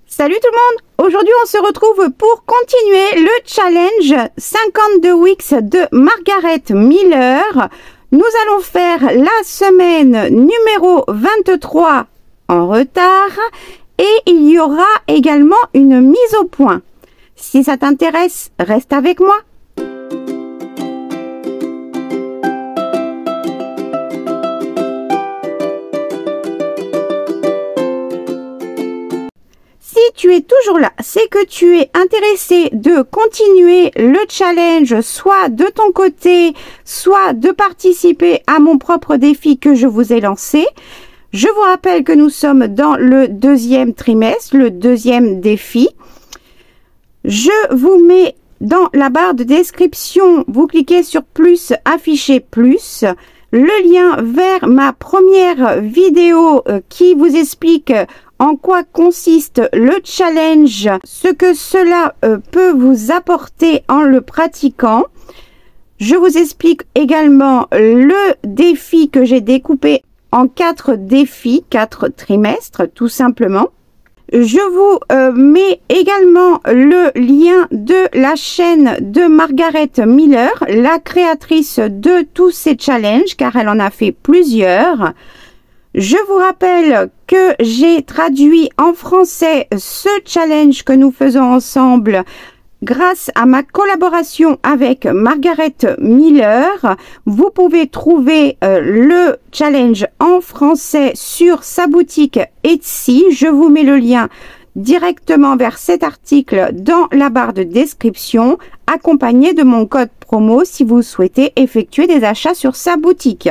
Salut tout le monde! Aujourd'hui on se retrouve pour continuer le challenge 52 weeks de Margaret Miller. Nous allons faire la semaine numéro 23 en retard et il y aura également une mise au point. Si ça t'intéresse, reste avec moi. Si tu es toujours là, c'est que tu es intéressé de continuer le challenge, soit de ton côté, soit de participer à mon propre défi que je vous ai lancé. Je vous rappelle que nous sommes dans le deuxième trimestre, le deuxième défi. Je vous mets dans la barre de description, vous cliquez sur plus, afficher plus, le lien vers ma première vidéo qui vous explique en quoi consiste le challenge, ce que cela peut vous apporter en le pratiquant. Je vous explique également le défi que j'ai découpé en 4 défis, 4 trimestres tout simplement. Je vous mets également le lien de la chaîne de Margaret Miller, la créatrice de tous ces challenges, car elle en a fait plusieurs. Je vous rappelle que j'ai traduit en français ce challenge que nous faisons ensemble grâce à ma collaboration avec Margaret Miller. Vous pouvez trouver le challenge en français sur sa boutique Etsy. Je vous mets le lien directement vers cet article dans la barre de description, accompagné de mon code promo si vous souhaitez effectuer des achats sur sa boutique.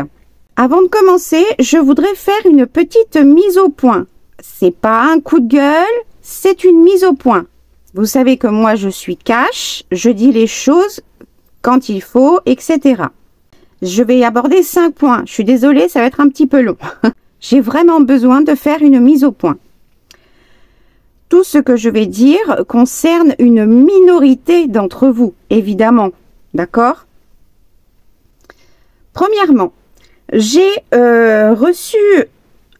Avant de commencer, je voudrais faire une petite mise au point. C'est pas un coup de gueule, c'est une mise au point. Vous savez que moi, je suis cash, je dis les choses quand il faut, etc. Je vais aborder 5 points. Je suis désolée, ça va être un petit peu long. J'ai vraiment besoin de faire une mise au point. Tout ce que je vais dire concerne une minorité d'entre vous, évidemment. D'accord? Premièrement, j'ai reçu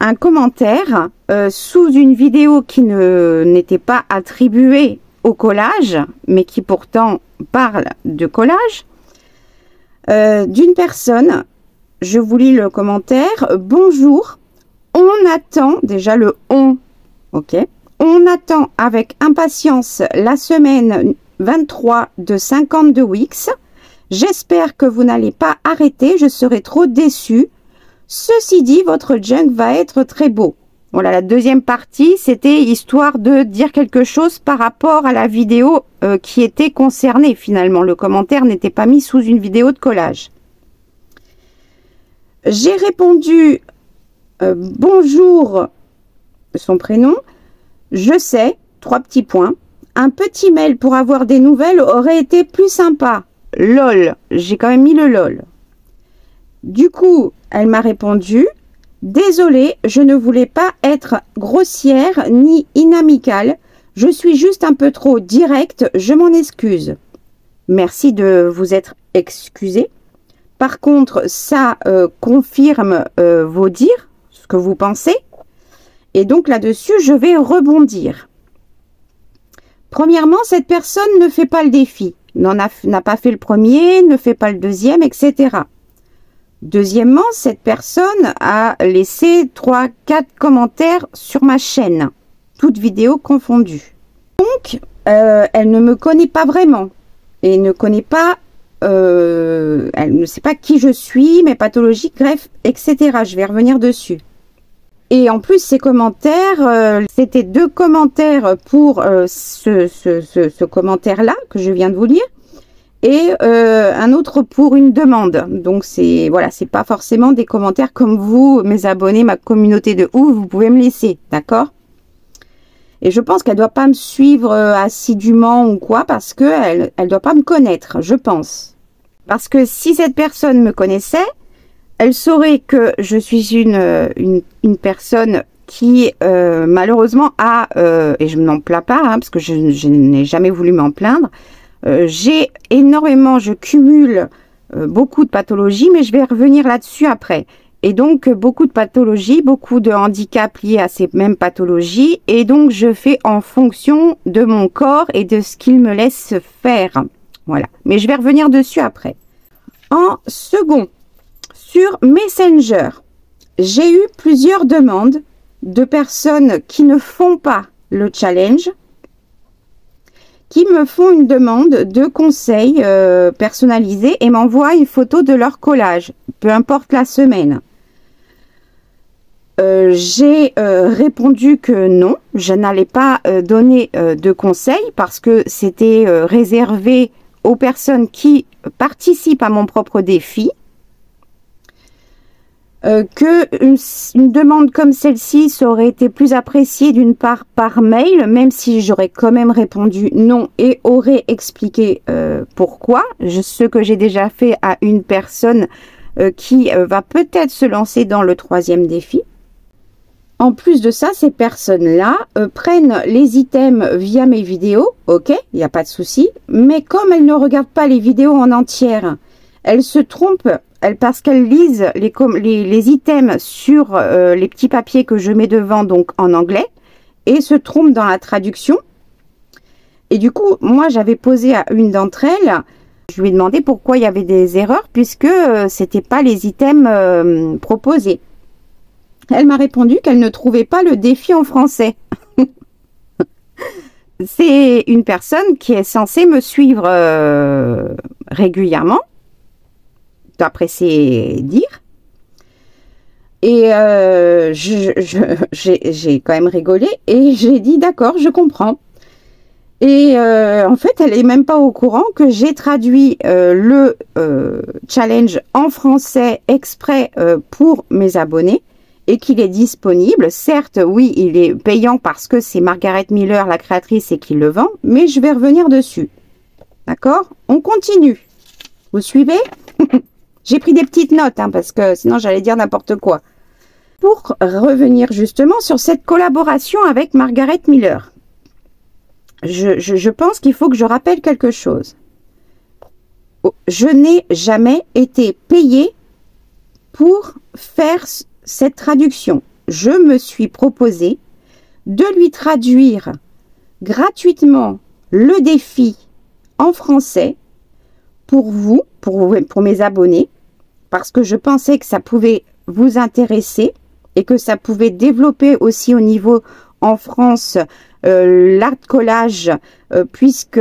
un commentaire sous une vidéo qui n'était pas attribuée au collage, mais qui pourtant parle de collage, d'une personne. Je vous lis le commentaire. Bonjour, on attend, déjà le on, ok, on attend avec impatience la semaine 23 de 52 weeks. J'espère que vous n'allez pas arrêter, je serai trop déçue. Ceci dit, votre junk va être très beau. Voilà, la deuxième partie, c'était histoire de dire quelque chose par rapport à la vidéo qui était concernée finalement. Le commentaire n'était pas mis sous une vidéo de collage. J'ai répondu bonjour, son prénom. Je sais, 3 petits points. Un petit mail pour avoir des nouvelles aurait été plus sympa. LOL, j'ai quand même mis le LOL. Du coup, elle m'a répondu « Désolée, je ne voulais pas être grossière ni inamicale. Je suis juste un peu trop directe, je m'en excuse. » Merci de vous être excusé. Par contre, ça confirme vos dires, ce que vous pensez. Et donc là-dessus, je vais rebondir. Premièrement, cette personne ne fait pas le défi. N'a pas fait le premier, ne fait pas le deuxième, etc. Deuxièmement, cette personne a laissé 3-4 commentaires sur ma chaîne, toutes vidéos confondues. Donc, elle ne me connaît pas vraiment et ne connaît pas, elle ne sait pas qui je suis, mes pathologies, bref, etc. Je vais revenir dessus. Et en plus, ces commentaires, c'était 2 commentaires pour ce commentaire-là que je viens de vous lire et un autre pour une demande. Donc, c'est voilà, c'est pas forcément des commentaires comme vous, mes abonnés, ma communauté de ouf, vous pouvez me laisser, d'accord? Et je pense qu'elle doit pas me suivre assidûment ou quoi parce que elle doit pas me connaître, je pense. Parce que si cette personne me connaissait, elle saurait que je suis une personne qui malheureusement a, et je ne m'en plains pas, hein, parce que je n'ai jamais voulu m'en plaindre, j'ai énormément, je cumule beaucoup de pathologies, mais je vais revenir là-dessus après. et donc beaucoup de pathologies, beaucoup de handicaps liés à ces mêmes pathologies, et donc je fais en fonction de mon corps et de ce qu'il me laisse faire. Voilà, mais je vais revenir dessus après. En second, sur Messenger, j'ai eu plusieurs demandes de personnes qui ne font pas le challenge, qui me font une demande de conseils personnalisés et m'envoient une photo de leur collage, peu importe la semaine. J'ai répondu que non, je n'allais pas donner de conseils parce que c'était réservé aux personnes qui participent à mon propre défi. Une demande comme celle-ci, ça aurait été plus appréciée d'une part par mail, même si j'aurais quand même répondu non et aurais expliqué pourquoi. Ce que j'ai déjà fait à une personne qui va peut-être se lancer dans le 3e défi. En plus de ça, ces personnes-là prennent les items via mes vidéos, ok, il n'y a pas de souci, mais comme elles ne regardent pas les vidéos en entière, elles se trompent. Parce qu'elles lisent les items sur les petits papiers que je mets devant, donc en anglais, et se trompent dans la traduction. Et du coup, moi, j'avais posé à une d'entre elles, je lui ai demandé pourquoi il y avait des erreurs, puisque c'était pas les items proposés. Elle m'a répondu qu'elle ne trouvait pas le défi en français. C'est une personne qui est censée me suivre régulièrement, d'après ses dires. Et j'ai quand même rigolé et j'ai dit d'accord, je comprends. Et en fait, elle est même pas au courant que j'ai traduit le challenge en français exprès pour mes abonnés et qu'il est disponible. Certes, oui, il est payant parce que c'est Margaret Miller, la créatrice, et qui le vend, mais je vais revenir dessus. D'accord? On continue. Vous suivez? J'ai pris des petites notes, hein, parce que sinon j'allais dire n'importe quoi. Pour revenir justement sur cette collaboration avec Margaret Miller, je pense qu'il faut que je rappelle quelque chose. Je n'ai jamais été payée pour faire cette traduction. Je me suis proposé de lui traduire gratuitement le défi en français pour vous, pour mes abonnés, parce que je pensais que ça pouvait vous intéresser et que ça pouvait développer aussi au niveau en France l'art collage, puisque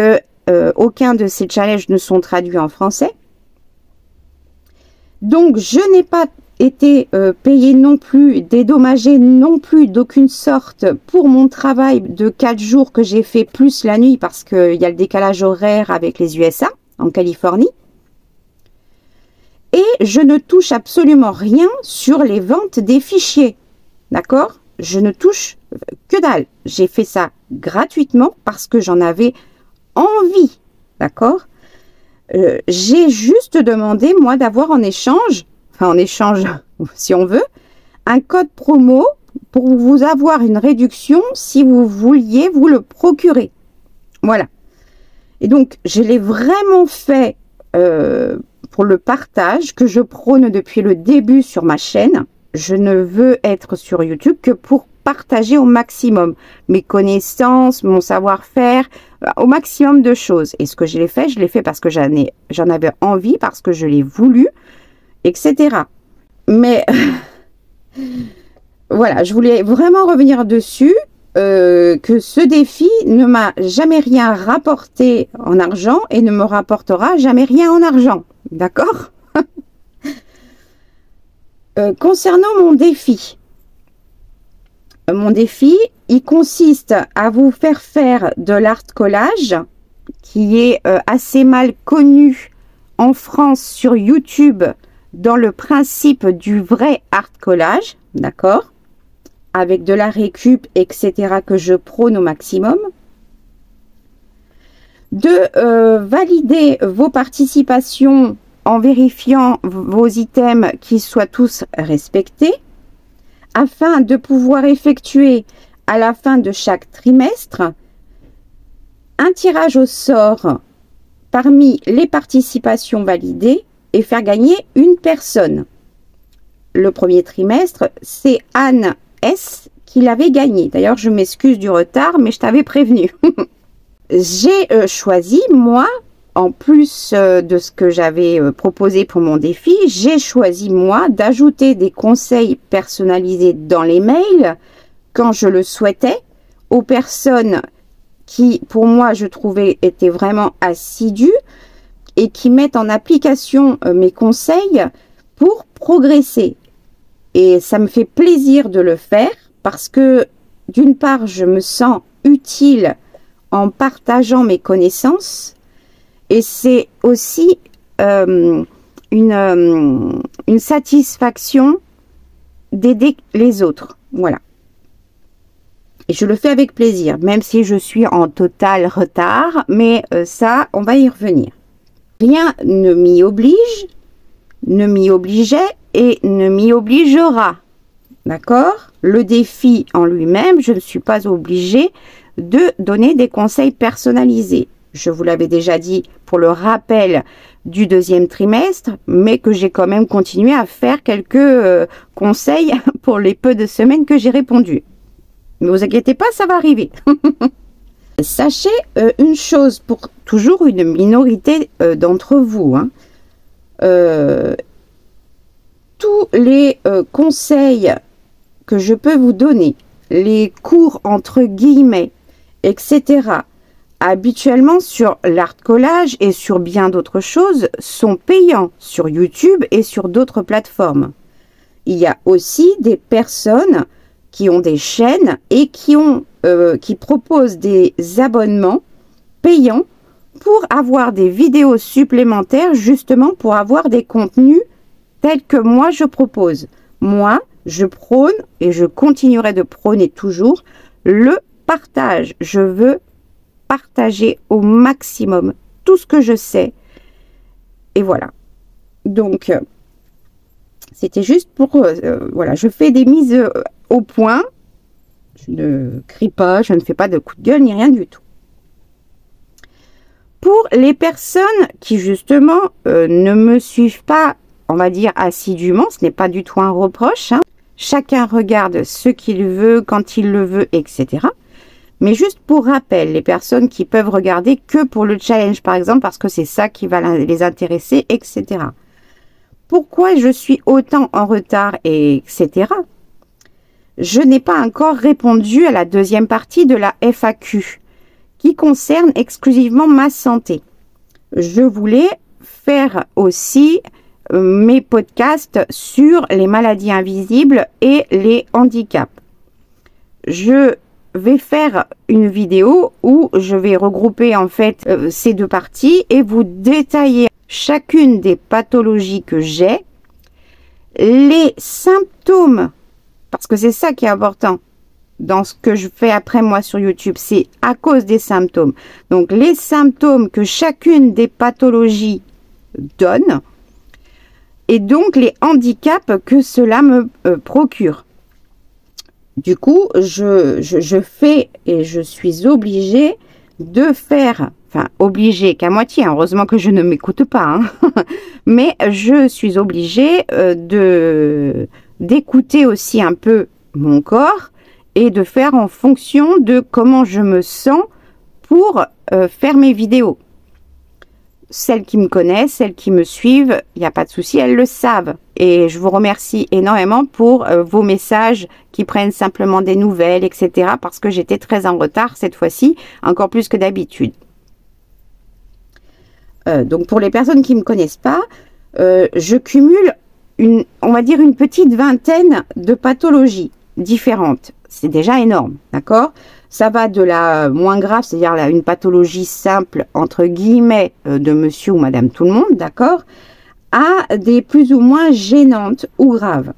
aucun de ces challenges ne sont traduits en français. Donc, je n'ai pas été payée non plus, dédommagée non plus d'aucune sorte pour mon travail de 4 jours que j'ai fait plus la nuit parce qu'il y a le décalage horaire avec les USA, en Californie. Et je ne touche absolument rien sur les ventes des fichiers. D'accord? Je ne touche que dalle. J'ai fait ça gratuitement parce que j'en avais envie. D'accord? J'ai juste demandé, moi, d'avoir en échange, enfin en échange, si on veut, un code promo pour vous avoir une réduction si vous vouliez vous le procurer. Voilà. Et donc, je l'ai vraiment fait pour le partage que je prône depuis le début sur ma chaîne. Je ne veux être sur YouTube que pour partager au maximum mes connaissances, mon savoir-faire, au maximum de choses. Et ce que je l'ai fait parce que j'en avais envie, parce que je l'ai voulu, etc. Mais voilà, je voulais vraiment revenir dessus, que ce défi ne m'a jamais rien rapporté en argent et ne me rapportera jamais rien en argent. D'accord? Concernant mon défi, il consiste à vous faire de l'art collage qui est assez mal connu en France sur YouTube dans le principe du vrai art collage, d'accord, avec de la récup, etc., que je prône au maximum. De valider vos participations en vérifiant vos items qui soient tous respectés, afin de pouvoir effectuer à la fin de chaque trimestre un tirage au sort parmi les participations validées et faire gagner une personne. le premier trimestre, c'est Anne S qui l'avait gagné. D'ailleurs, je m'excuse du retard, mais je t'avais prévenu. J'ai choisi, moi, en plus de ce que j'avais proposé pour mon défi, j'ai choisi, moi, d'ajouter des conseils personnalisés dans les mails quand je le souhaitais aux personnes qui, pour moi, je trouvais étaient vraiment assidues et qui mettent en application mes conseils pour progresser. Et ça me fait plaisir de le faire parce que, d'une part, je me sens utile en partageant mes connaissances et c'est aussi une satisfaction d'aider les autres. Voilà. Et je le fais avec plaisir, même si je suis en total retard, mais ça, on va y revenir. Rien ne m'y oblige, ne m'y obligeait et ne m'y obligera. D'accord? Le défi en lui-même, je ne suis pas obligée de donner des conseils personnalisés. Je vous l'avais déjà dit pour le rappel du deuxième trimestre, mais que j'ai quand même continué à faire quelques conseils pour les peu de semaines que j'ai répondu. Ne vous inquiétez pas, ça va arriver. Sachez une chose pour toujours une minorité d'entre vous. Hein. Tous les conseils que je peux vous donner, les cours entre guillemets, etc., habituellement sur l'art collage et sur bien d'autres choses, sont payants sur YouTube et sur d'autres plateformes. Il y a aussi des personnes qui ont des chaînes et qui proposent des abonnements payants pour avoir des vidéos supplémentaires, justement pour avoir des contenus tels que moi je propose. Moi, je prône et je continuerai de prôner toujours le partage. Je veux partager au maximum tout ce que je sais. Et voilà. Donc, c'était juste pour... voilà, je fais des mises au point. Je ne crie pas, je ne fais pas de coup de gueule, ni rien du tout. Pour les personnes qui, justement, ne me suivent pas, on va dire, assidûment, ce n'est pas du tout un reproche. Hein. Chacun regarde ce qu'il veut, quand il le veut, etc. Mais juste pour rappel, les personnes qui peuvent regarder que pour le challenge, par exemple, parce que c'est ça qui va les intéresser, etc. Pourquoi je suis autant en retard, etc. Je n'ai pas encore répondu à la deuxième partie de la FAQ, qui concerne exclusivement ma santé. Je voulais faire aussi mes podcasts sur les maladies invisibles et les handicaps. Je vais faire une vidéo où je vais regrouper en fait ces deux parties et vous détailler chacune des pathologies que j'ai, les symptômes, parce que c'est ça qui est important dans ce que je fais après moi sur YouTube, c'est à cause des symptômes. Donc les symptômes que chacune des pathologies donne et donc les handicaps que cela me procure. Du coup, je fais et je suis obligée de faire, enfin obligée qu'à moitié, heureusement que je ne m'écoute pas, hein, mais je suis obligée d'écouter aussi un peu mon corps et de faire en fonction de comment je me sens pour faire mes vidéos. Celles qui me connaissent, celles qui me suivent, il n'y a pas de souci, elles le savent. Et je vous remercie énormément pour vos messages qui prennent simplement des nouvelles, etc. Parce que j'étais très en retard cette fois-ci, encore plus que d'habitude. Donc pour les personnes qui ne me connaissent pas, je cumule, on va dire une petite vingtaine de pathologies différentes. C'est déjà énorme, d'accord? Ça va de la moins grave, c'est-à-dire une pathologie simple, entre guillemets, de monsieur ou madame tout le monde, d'accord, à des plus ou moins gênantes ou graves.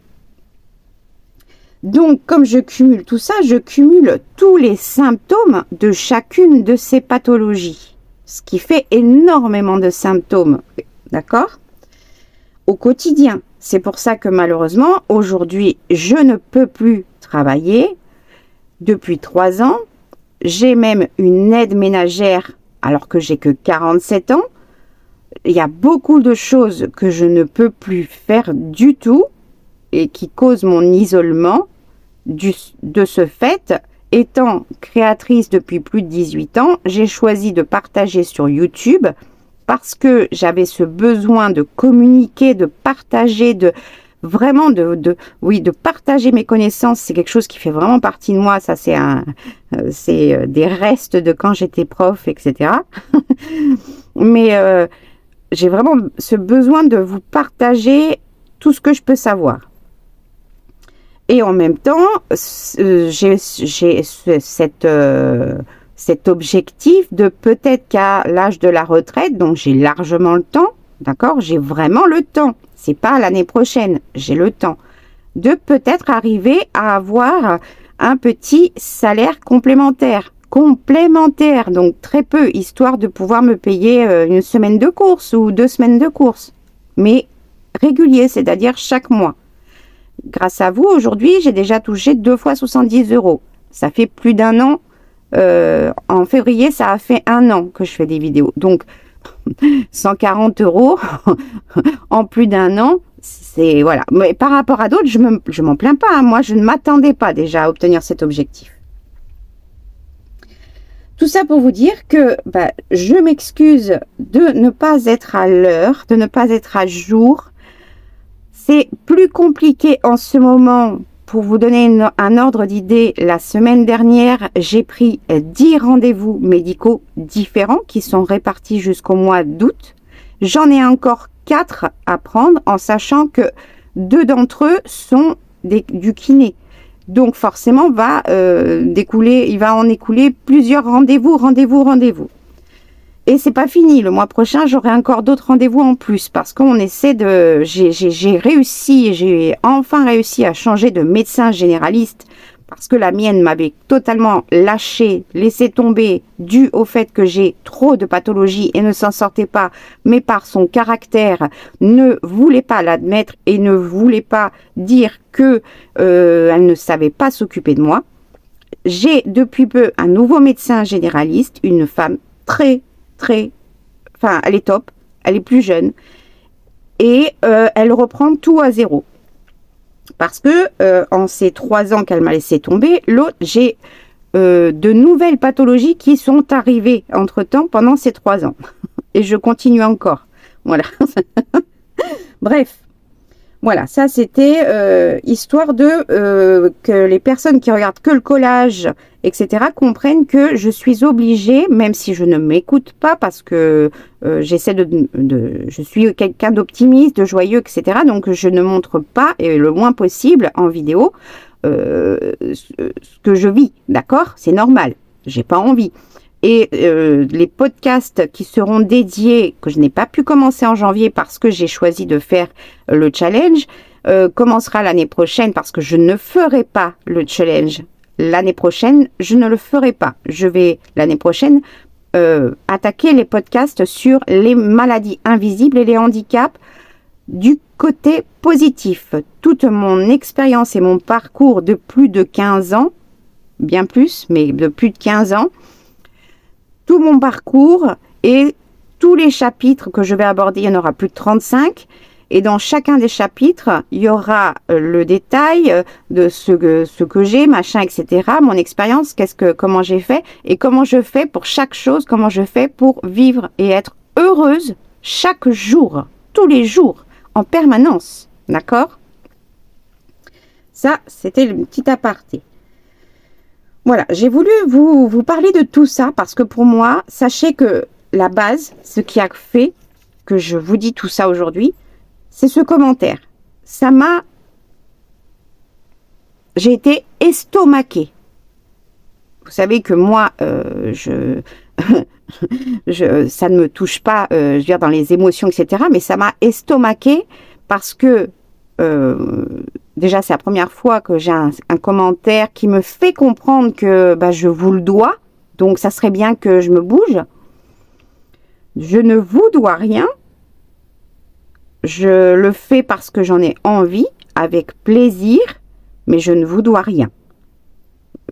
Donc, comme je cumule tout ça, je cumule tous les symptômes de chacune de ces pathologies, ce qui fait énormément de symptômes, d'accord, au quotidien. C'est pour ça que malheureusement, aujourd'hui, je ne peux plus travailler. Depuis 3 ans, j'ai même une aide ménagère alors que j'ai que 47 ans. Il y a beaucoup de choses que je ne peux plus faire du tout et qui cause mon isolement. De ce fait, étant créatrice depuis plus de 18 ans, j'ai choisi de partager sur YouTube parce que j'avais ce besoin de communiquer, de partager, de partager mes connaissances. C'est quelque chose qui fait vraiment partie de moi. Ça, c'est des restes de quand j'étais prof, etc. Mais j'ai vraiment ce besoin de vous partager tout ce que je peux savoir. Et en même temps, j'ai cet objectif de peut-être qu'à l'âge de la retraite, donc j'ai largement le temps, d'accord, j'ai vraiment le temps, c'est pas l'année prochaine, j'ai le temps, de peut-être arriver à avoir un petit salaire complémentaire, donc très peu, histoire de pouvoir me payer une semaine de course ou 2 semaines de course, mais régulier, c'est-à-dire chaque mois. Grâce à vous, aujourd'hui, j'ai déjà touché 2 fois 70 €. Ça fait plus d'1 an. En février, ça a fait 1 an que je fais des vidéos. Donc, 140 € en plus d'1 an, c'est voilà. Mais par rapport à d'autres, je m'en plains pas. Hein. Moi, je ne m'attendais pas déjà à obtenir cet objectif. Tout ça pour vous dire que je m'excuse de ne pas être à l'heure, de ne pas être à jour. C'est plus compliqué en ce moment. Pour vous donner un ordre d'idée, la semaine dernière, j'ai pris 10 rendez-vous médicaux différents qui sont répartis jusqu'au mois d'août. J'en ai encore 4 à prendre en sachant que 2 d'entre eux sont du kiné. Donc forcément, il va en écouler plusieurs rendez-vous. Et c'est pas fini. Le mois prochain, j'aurai encore d'autres rendez-vous en plus parce qu'on essaie de... J'ai enfin réussi à changer de médecin généraliste parce que la mienne m'avait totalement laissé tomber dû au fait que j'ai trop de pathologies et ne s'en sortait pas, mais par son caractère, ne voulait pas l'admettre et ne voulait pas dire que elle ne savait pas s'occuper de moi. J'ai depuis peu un nouveau médecin généraliste, une femme elle est top, elle est plus jeune et elle reprend tout à zéro parce que en ces 3 ans qu'elle m'a laissé tomber, l'autre, j'ai de nouvelles pathologies qui sont arrivées entre temps pendant ces 3 ans et je continue encore, voilà. Bref, voilà, ça c'était histoire de que les personnes qui regardent que le collage, etc., comprennent que je suis obligée, même si je ne m'écoute pas, parce que j'essaie je suis quelqu'un d'optimiste, de joyeux, etc., donc je ne montre pas, et le moins possible en vidéo, ce que je vis, d'accord? C'est normal, j'ai pas envie. Et les podcasts qui seront dédiés, que je n'ai pas pu commencer en janvier parce que j'ai choisi de faire le challenge, commencera l'année prochaine parce que je ne ferai pas le challenge. L'année prochaine, je ne le ferai pas. Je vais l'année prochaine attaquer les podcasts sur les maladies invisibles et les handicaps du côté positif. Toute mon expérience et mon parcours de plus de 15 ans, bien plus, mais de plus de 15 ans, tout mon parcours et tous les chapitres que je vais aborder, il y en aura plus de 35. Et dans chacun des chapitres, il y aura le détail de ce que j'ai, machin, etc. Mon expérience, comment j'ai fait et comment je fais pour chaque chose, comment je fais pour vivre et être heureuse chaque jour, tous les jours, en permanence. D'accord? Ça, c'était le petit aparté. Voilà, j'ai voulu vous parler de tout ça parce que pour moi, sachez que la base, ce qui a fait que je vous dis tout ça aujourd'hui, c'est ce commentaire. Ça m'a... J'ai été estomaquée. Vous savez que moi, ça ne me touche pas, je veux dire, dans les émotions, etc. Mais ça m'a estomaquée parce que... déjà, c'est la première fois que j'ai un commentaire qui me fait comprendre que je vous le dois. Donc, ça serait bien que je me bouge. Je ne vous dois rien. Je le fais parce que j'en ai envie, avec plaisir, mais je ne vous dois rien.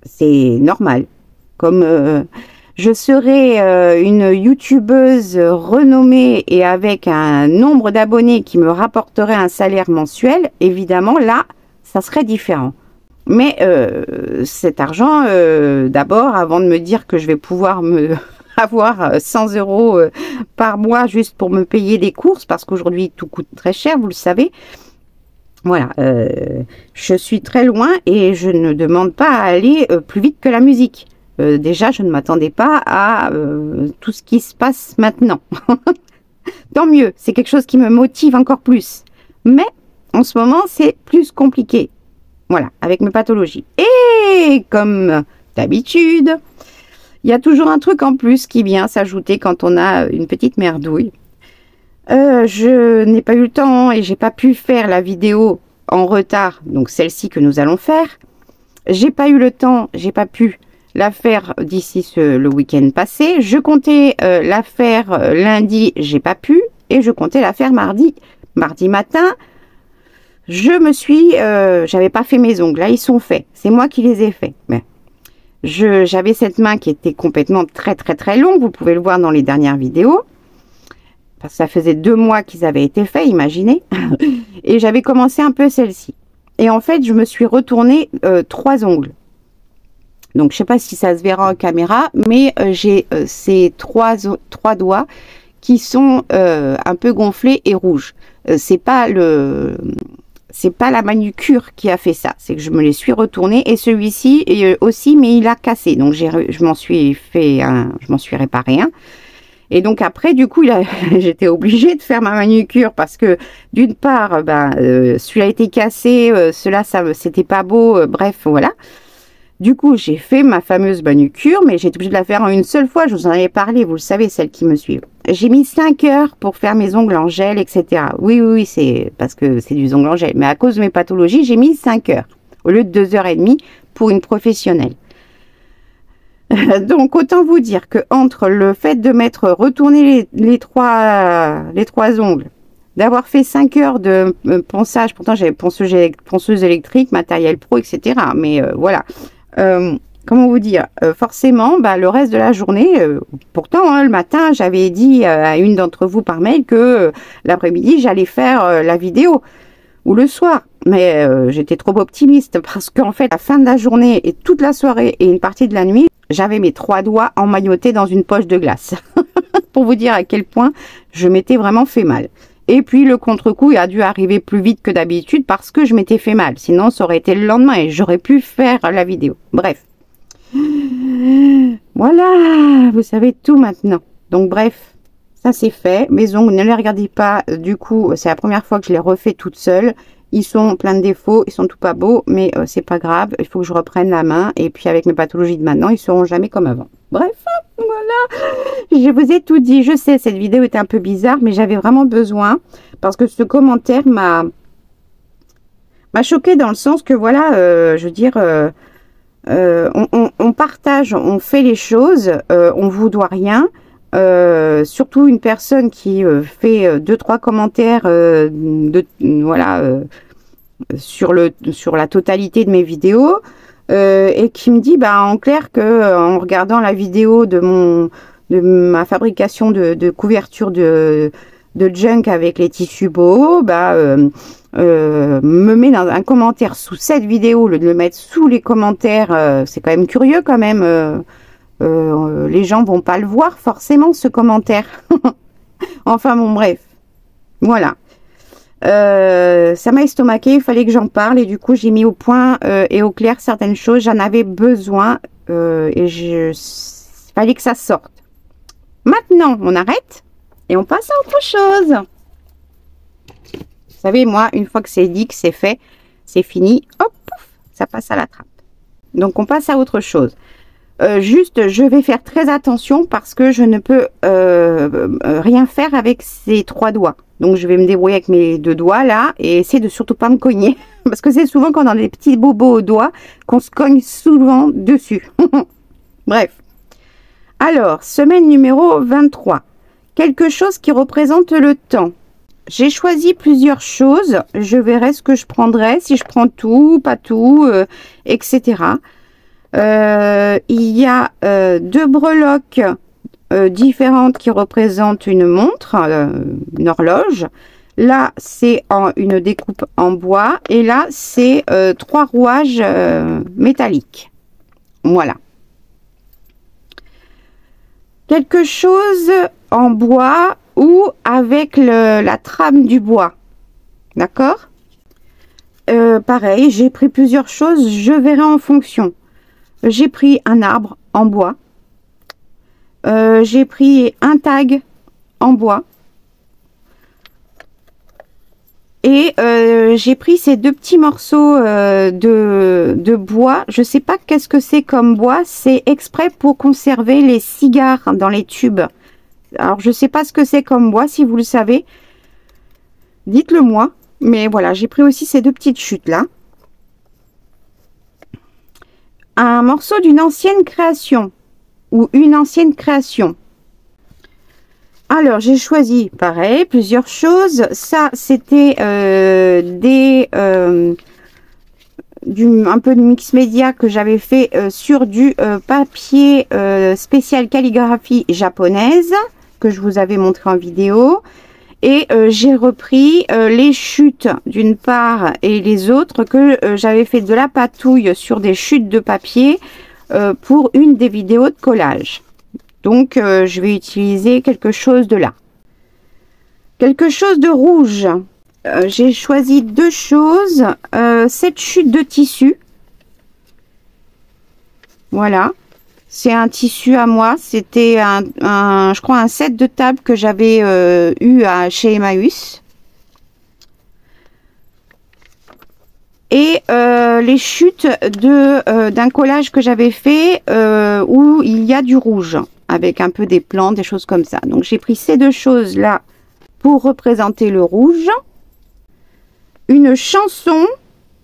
C'est normal. Comme je serai une youtubeuse renommée et avec un nombre d'abonnés qui me rapporterait un salaire mensuel, évidemment, là, ça serait différent. Mais cet argent, d'abord, avant de me dire que je vais pouvoir avoir 100 € par mois juste pour me payer des courses, parce qu'aujourd'hui, tout coûte très cher, vous le savez. Voilà, je suis très loin et je ne demande pas à aller plus vite que la musique. Déjà, je ne m'attendais pas à tout ce qui se passe maintenant. Tant mieux, c'est quelque chose qui me motive encore plus. Mais en ce moment, c'est plus compliqué. Voilà, avec mes pathologies. Et comme d'habitude, il y a toujours un truc en plus qui vient s'ajouter quand on a une petite merdouille. Je n'ai pas eu le temps et j'ai pas pu faire la vidéo en retard, donc celle-ci que nous allons faire. J'ai pas eu le temps, j'ai pas pu la faire d'ici le week-end passé. Je comptais la faire lundi, j'ai pas pu, et je comptais la faire mardi matin. J'avais pas fait mes ongles, là ils sont faits, c'est moi qui les ai faits. Mais j'avais cette main qui était complètement très longue, vous pouvez le voir dans les dernières vidéos. Parce que ça faisait 2 mois qu'ils avaient été faits, imaginez. Et j'avais commencé un peu celle-ci. Et en fait, je me suis retournée 3 ongles. Donc, je sais pas si ça se verra en caméra, mais j'ai ces trois doigts qui sont un peu gonflés et rouges. C'est pas la manucure qui a fait ça, c'est que je me les suis retournés et celui-ci aussi, mais il a cassé. Donc je m'en suis réparé un. Et donc après, du coup, j'étais obligée de faire ma manucure parce que d'une part, celui-là a été cassé, c'était pas beau, bref, voilà. Du coup, j'ai fait ma fameuse manucure, mais j'ai été obligée de la faire en une seule fois. Je vous en avais parlé, vous le savez, celles qui me suivent. J'ai mis 5 heures pour faire mes ongles en gel, etc. Oui, c'est parce que c'est du ongle en gel. Mais à cause de mes pathologies, j'ai mis 5 heures au lieu de 2h30 pour une professionnelle. Donc, autant vous dire que entre le fait de m'être retourné les trois ongles, d'avoir fait 5 heures de ponçage, pourtant j'avais ponceuse électrique, matériel pro, etc. Mais voilà. Comment vous dire, forcément, le reste de la journée, pourtant, le matin, j'avais dit à une d'entre vous par mail que l'après-midi, j'allais faire la vidéo, ou le soir. Mais j'étais trop optimiste, parce qu'en fait, à la fin de la journée, et toute la soirée, et une partie de la nuit, j'avais mes 3 doigts emmaillotés dans une poche de glace. Pour vous dire à quel point je m'étais vraiment fait mal. Et puis le contre-coup il a dû arriver plus vite que d'habitude parce que je m'étais fait mal. Sinon ça aurait été le lendemain et j'aurais pu faire la vidéo. Bref. Voilà, vous savez tout maintenant. Donc bref, ça c'est fait. Mes ongles, ne les regardez pas. Du coup, c'est la première fois que je les refais toute seule. Ils sont plein de défauts, ils sont tout pas beaux, mais c'est pas grave. Il faut que je reprenne la main. Et puis avec mes pathologies de maintenant, ils seront jamais comme avant. Bref, voilà, je vous ai tout dit. Je sais, cette vidéo était un peu bizarre, mais j'avais vraiment besoin parce que ce commentaire m'a choqué dans le sens que voilà, je veux dire, on partage, on fait les choses, on vous doit rien. Surtout une personne qui fait 2-3 commentaires voilà, sur la totalité de mes vidéos. Et qui me dit en clair que en regardant la vidéo de ma fabrication de couverture de junk avec les tissus beaux, me met dans un commentaire sous cette vidéo au lieu de le mettre sous les commentaires. C'est quand même curieux quand même. Les gens vont pas le voir forcément ce commentaire. Enfin bon, bref, voilà. Ça m'a estomaqué, il fallait que j'en parle et du coup j'ai mis au point et au clair certaines choses, j'en avais besoin et fallait que ça sorte. Maintenant on arrête et on passe à autre chose. Vous savez, moi une fois que c'est dit, que c'est fait, c'est fini, hop, pouf, ça passe à la trappe. Donc on passe à autre chose. Juste, je vais faire très attention parce que je ne peux rien faire avec ces 3 doigts. Donc, je vais me débrouiller avec mes 2 doigts là et essayer de surtout pas me cogner. Parce que c'est souvent quand on a des petits bobos aux doigts qu'on se cogne souvent dessus. Bref. Alors, semaine numéro 23. Quelque chose qui représente le temps. J'ai choisi plusieurs choses. Je verrai ce que je prendrai, si je prends tout, pas tout, etc. Il y a deux breloques différentes qui représentent une montre, une horloge. Là, c'est une découpe en bois et là, c'est trois rouages métalliques. Voilà. Quelque chose en bois ou avec la trame du bois. D'accord? Pareil, j'ai pris plusieurs choses, je verrai en fonction. J'ai pris un arbre en bois. J'ai pris un tag en bois. Et j'ai pris ces deux petits morceaux de bois. Je sais pas qu'est-ce que c'est comme bois. C'est exprès pour conserver les cigares dans les tubes. Alors, je sais pas ce que c'est comme bois. Si vous le savez, dites-le moi. Mais voilà, j'ai pris aussi ces deux petites chutes là. Un morceau d'une ancienne création. Ou une ancienne création. Alors, j'ai choisi, pareil, plusieurs choses. Ça, c'était un peu de mix média que j'avais fait sur du papier spécial calligraphie japonaise, que je vous avais montré en vidéo. Et j'ai repris les chutes d'une part et les autres que j'avais fait de la patouille sur des chutes de papier pour une des vidéos de collage. Donc, je vais utiliser quelque chose de là. Quelque chose de rouge. J'ai choisi deux choses. Cette chute de tissu. Voilà. C'est un tissu à moi. C'était je crois, un set de table que j'avais eu chez Emmaüs. Et les chutes d'un collage que j'avais fait où il y a du rouge. Avec un peu des plans, des choses comme ça. Donc, j'ai pris ces deux choses-là pour représenter le rouge. Une chanson,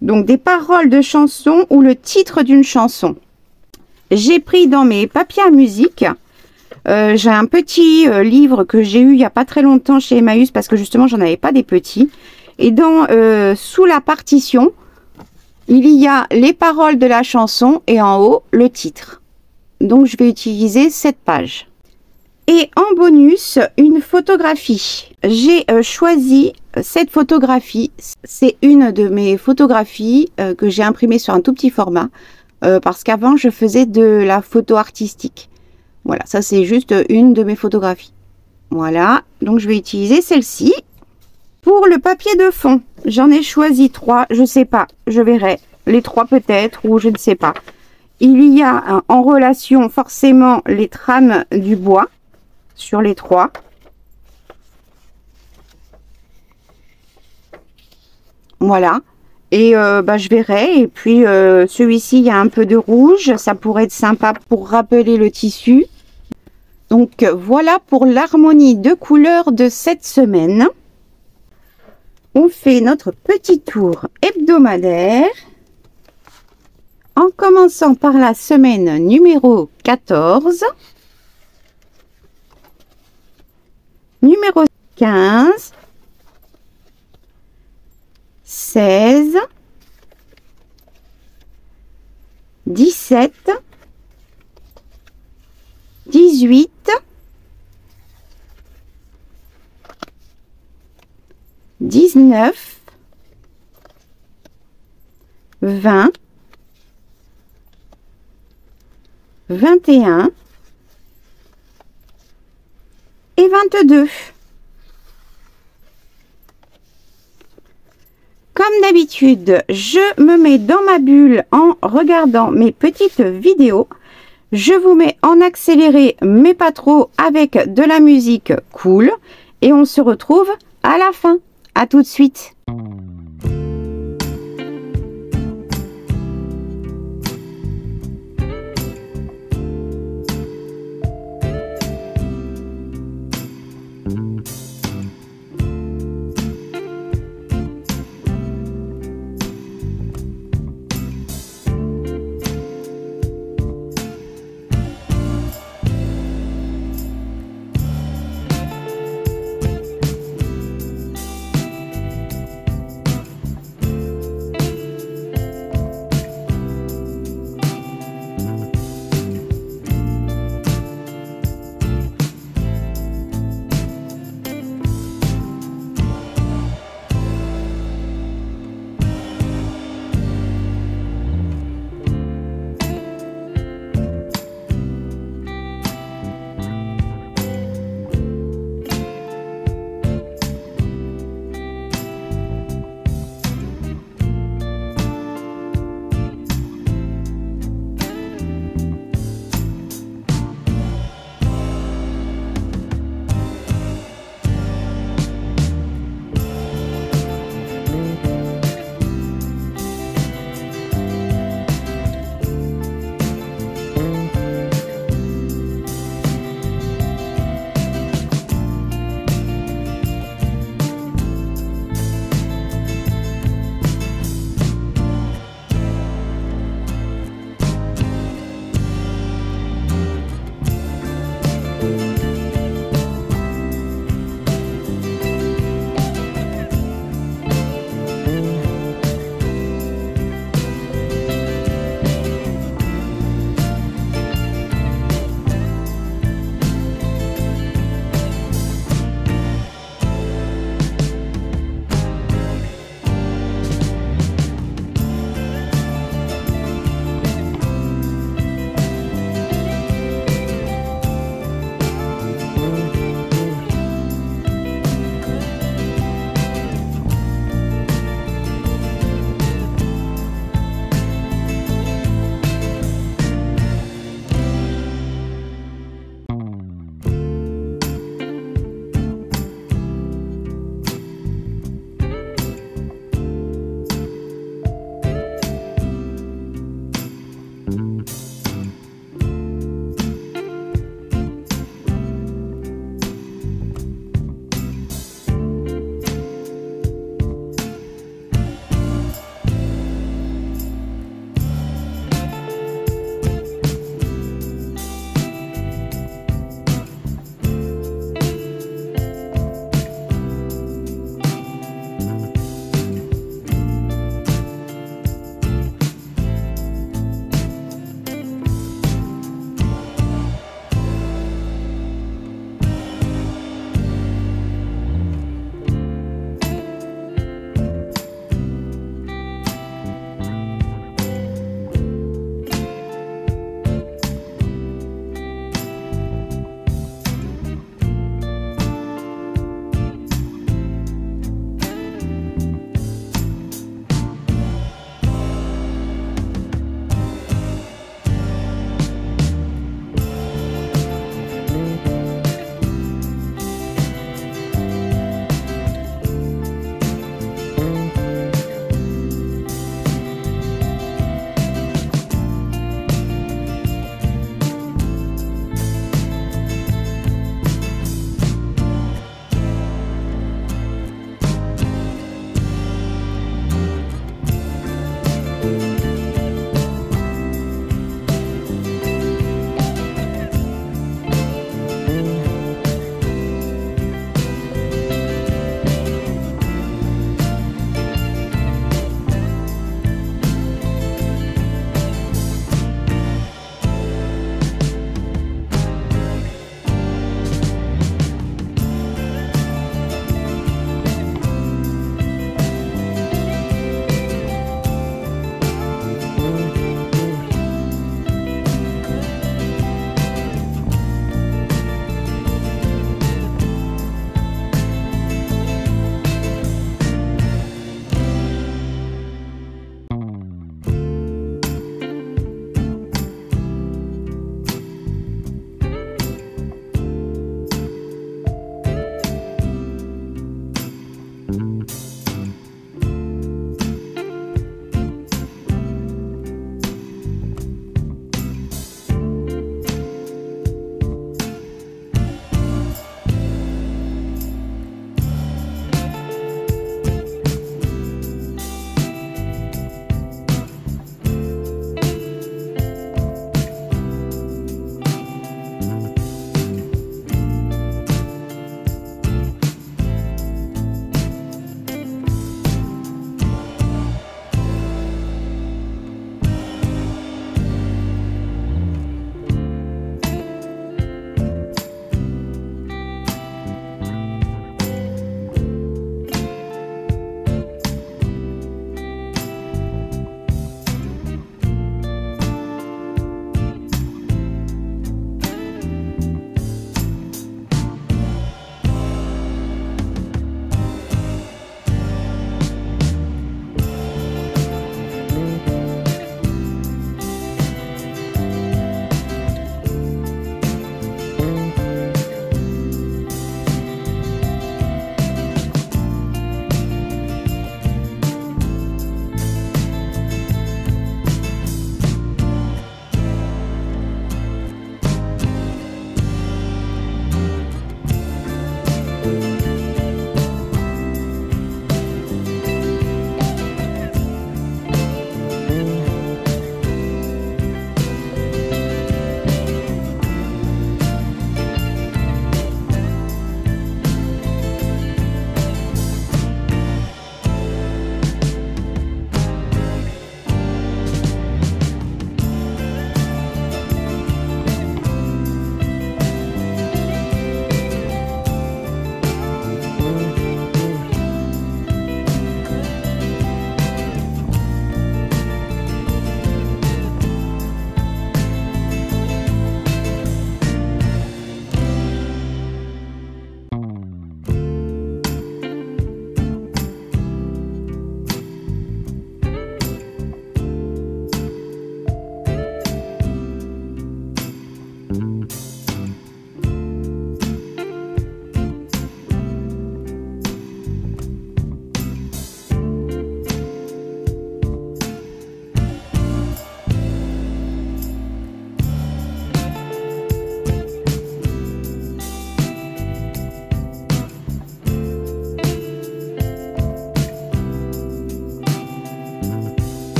donc des paroles de chanson ou le titre d'une chanson. J'ai pris dans mes papiers à musique, j'ai un petit livre que j'ai eu il n'y a pas très longtemps chez Emmaüs parce que justement, j'en avais pas des petits. Et sous la partition, il y a les paroles de la chanson et en haut, le titre. Donc, je vais utiliser cette page. Et en bonus, une photographie. J'ai choisi cette photographie. C'est une de mes photographies que j'ai imprimée sur un tout petit format. Parce qu'avant, je faisais de la photo artistique. Voilà, ça c'est juste une de mes photographies. Voilà, donc je vais utiliser celle-ci. Pour le papier de fond, j'en ai choisi 3. Je sais pas, je verrai. Les 3 peut-être, ou je ne sais pas. Il y a en relation forcément les trames du bois sur les 3. Voilà. Et je verrai. Et puis celui-ci, il y a un peu de rouge. Ça pourrait être sympa pour rappeler le tissu. Donc voilà pour l'harmonie de couleurs de cette semaine. On fait notre petit tour hebdomadaire. En commençant par la semaine numéro 14, numéro 15, 16, 17, 18, 19, 20, 21 et 22. Comme d'habitude, je me mets dans ma bulle en regardant mes petites vidéos. Je vous mets en accéléré, mais pas trop, avec de la musique cool. Et on se retrouve à la fin. À tout de suite.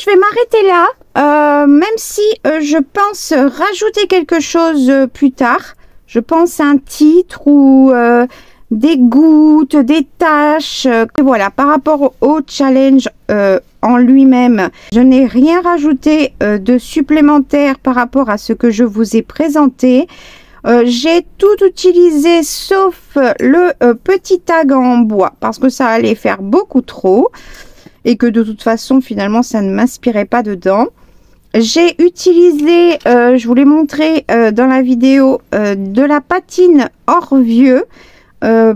je vais m'arrêter là, même si je pense rajouter quelque chose plus tard. Je pense un titre ou des gouttes, des taches. Voilà, par rapport au challenge en lui-même, je n'ai rien rajouté de supplémentaire par rapport à ce que je vous ai présenté. J'ai tout utilisé sauf le petit tag en bois parce que ça allait faire beaucoup trop et que de toute façon finalement ça ne m'inspirait pas dedans. J'ai utilisé, je vous l'ai montré dans la vidéo, de la patine hors vieux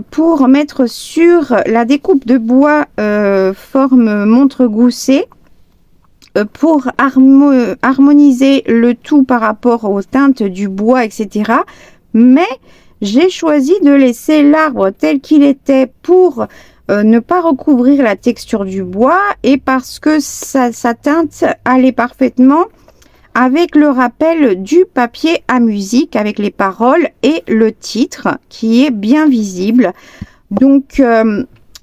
pour mettre sur la découpe de bois forme montre goussée pour harmoniser le tout par rapport aux teintes du bois, etc. Mais j'ai choisi de laisser l'arbre tel qu'il était pour ne pas recouvrir la texture du bois et parce que sa teinte allait parfaitement avec le rappel du papier à musique avec les paroles et le titre qui est bien visible. Donc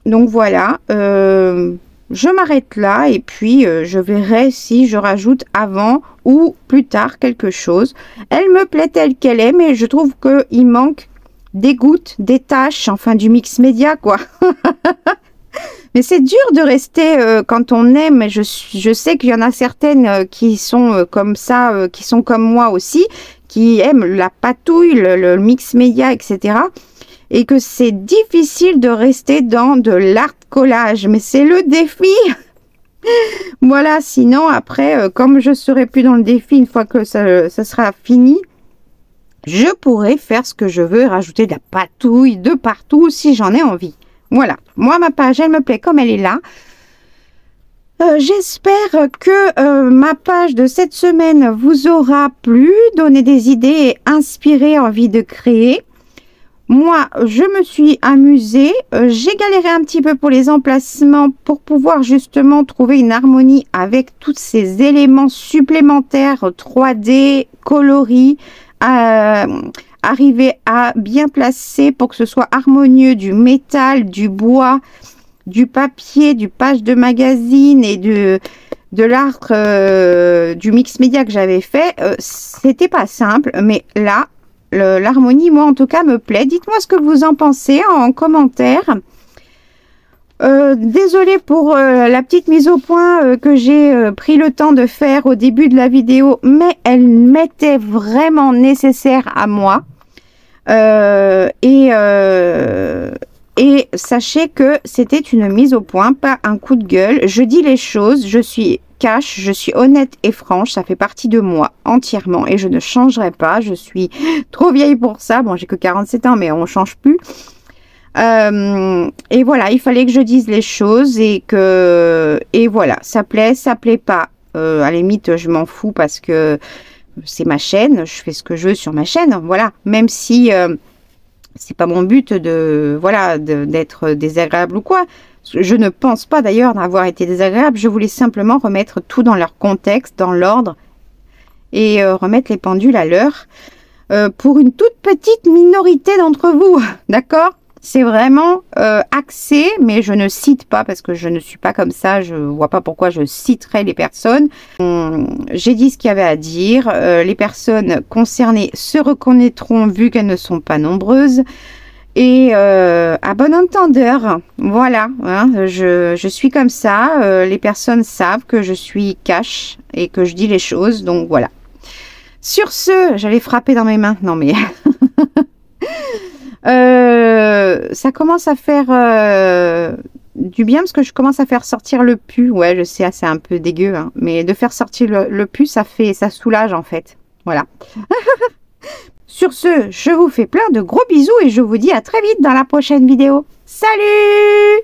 voilà, je m'arrête là et puis je verrai si je rajoute avant ou plus tard quelque chose. Elle me plaît telle qu'elle est, mais je trouve qu'il manque des gouttes, des taches, enfin du mix média quoi. Mais c'est dur de rester quand on aime. Je sais qu'il y en a certaines qui sont comme ça, qui sont comme moi aussi, qui aiment la patouille, le mix média, etc. Et que c'est difficile de rester dans de l'art collage. Mais c'est le défi. Voilà, sinon après, comme je serai plus dans le défi une fois que ça sera fini, je pourrai faire ce que je veux et rajouter de la patouille de partout si j'en ai envie. Voilà, moi ma page elle me plaît comme elle est là. J'espère que ma page de cette semaine vous aura plu, donné des idées et inspiré, envie de créer. Moi je me suis amusée, j'ai galéré un petit peu pour les emplacements pour pouvoir justement trouver une harmonie avec tous ces éléments supplémentaires 3D, coloris, arriver à bien placer pour que ce soit harmonieux du métal, du bois, du papier, du page de magazine et de l'art du mix média que j'avais fait. C'était pas simple, mais là, l'harmonie, moi en tout cas, me plaît. Dites-moi ce que vous en pensez en commentaire. Désolée pour la petite mise au point que j'ai pris le temps de faire au début de la vidéo, mais elle m'était vraiment nécessaire à moi. Et sachez que c'était une mise au point, pas un coup de gueule. Je dis les choses, je suis cash, je suis honnête et franche, ça fait partie de moi entièrement et je ne changerai pas. Je suis trop vieille pour ça. Bon, j'ai que 47 ans, mais on change plus. Et voilà, il fallait que je dise les choses et voilà, ça plaît pas. À la limite, je m'en fous parce que c'est ma chaîne, je fais ce que je veux sur ma chaîne, voilà. Même si c'est pas mon but d'être désagréable ou quoi. Je ne pense pas d'ailleurs d'avoir été désagréable. Je voulais simplement remettre tout dans leur contexte, dans l'ordre et remettre les pendules à l'heure pour une toute petite minorité d'entre vous, d'accord? C'est vraiment axé, mais je ne cite pas parce que je ne suis pas comme ça. Je vois pas pourquoi je citerais les personnes. J'ai dit ce qu'il y avait à dire. Les personnes concernées se reconnaîtront vu qu'elles ne sont pas nombreuses. Et à bon entendeur, voilà. Hein, je suis comme ça. Les personnes savent que je suis cash et que je dis les choses. Donc voilà. Sur ce, j'allais frapper dans mes mains. Non mais... ça commence à faire du bien parce que je commence à faire sortir le pus. Ouais, je sais, c'est un peu dégueu, hein, mais de faire sortir le pus, ça soulage en fait. Voilà. Sur ce, je vous fais plein de gros bisous et je vous dis à très vite dans la prochaine vidéo. Salut!